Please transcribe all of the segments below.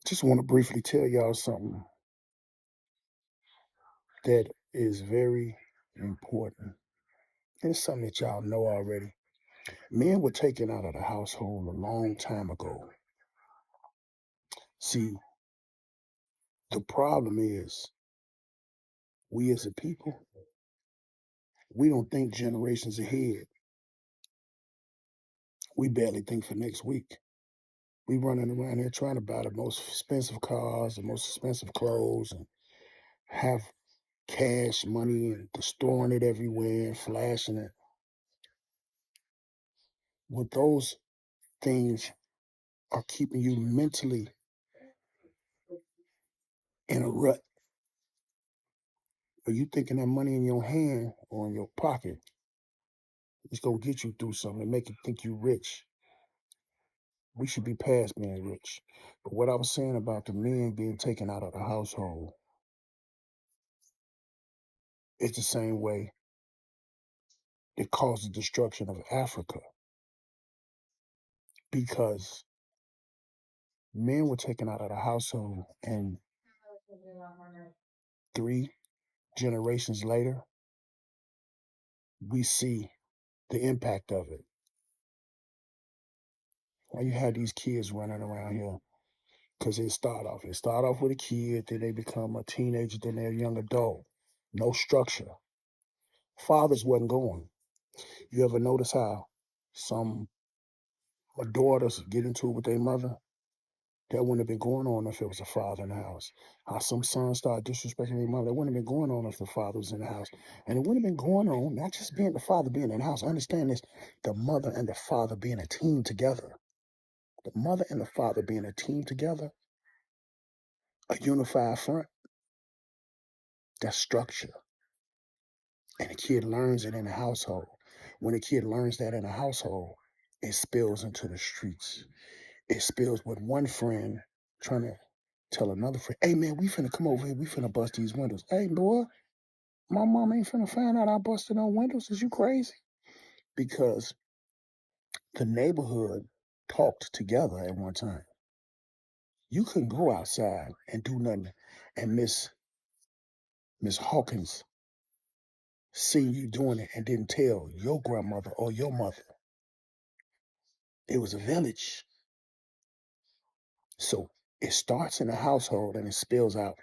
Just want to briefly tell y'all something that is very important. And it's something that y'all know already. Men were taken out of the household a long time ago. See, the problem is we as a people, we don't think generations ahead. We barely think for next week. We running around here trying to buy the most expensive cars, the most expensive clothes, and have cash money and storing it everywhere and flashing it. With those things are keeping you mentally in a rut. Are you thinking that money in your hand or in your pocket is gonna get you through something and make you think you rich? We should be past being rich. But what I was saying about the men being taken out of the household, it's the same way it caused the destruction of Africa because men were taken out of the household and 3 generations later, we see the impact of it. Why you have these kids running around here? Because it start off with a kid, then they become a teenager, then they're a young adult. No structure. Fathers wasn't going. You ever notice how some daughters get into it with their mother? That wouldn't have been going on if it was a father in the house. How some sons start disrespecting their mother. That wouldn't have been going on if the father was in the house. And it wouldn't have been going on, not just being the father being in the house. Understand this, the mother and the father being a team together. The mother and the father being a team together, a unified front, that's structure. And a kid learns it in the household. When a kid learns that in the household, it spills into the streets. It spills with one friend trying to tell another friend, hey man, we finna come over here, we finna bust these windows. Hey boy, my mom ain't finna find out I busted no windows. Is you crazy? Because the neighborhood talked together at one time. You couldn't go outside and do nothing and Miss Hawkins see you doing it and didn't tell your grandmother or your mother. It was a village. So it starts in the household and it spills out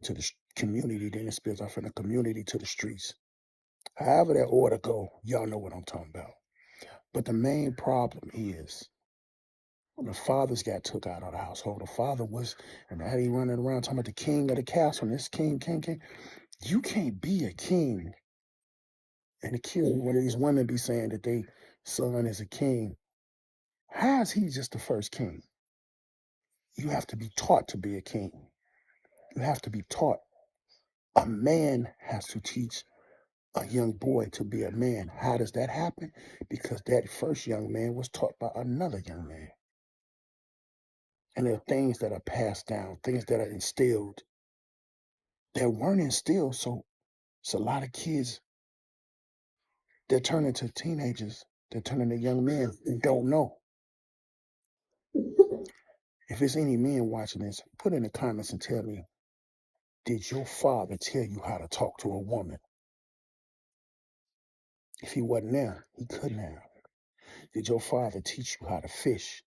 to the community, then it spills out from the community to the streets. However that order go, y'all know what I'm talking about. But the main problem is when the fathers got took out of the household, the father was, and now he running around talking about the king of the castle, and this king. You can't be a king and a king. One of these women be saying that they son is a king. How is he just the first king? You have to be taught to be a king. You have to be taught. A man has to teach a young boy to be a man. How does that happen? Because that first young man was taught by another young man. And there are things that are passed down, things that are instilled that weren't instilled. So it's a lot of kids that turn into teenagers, that turn into young men and don't know. If there's any men watching this, put in the comments and tell me, did your father tell you how to talk to a woman? If he wasn't there, he couldn't have. Did your father teach you how to fish?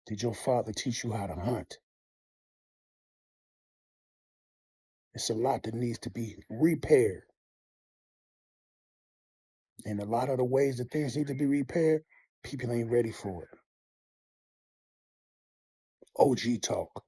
Did your father teach you how to hunt? It's a lot that needs to be repaired. And a lot of the ways that things need to be repaired, people ain't ready for it. OG talk.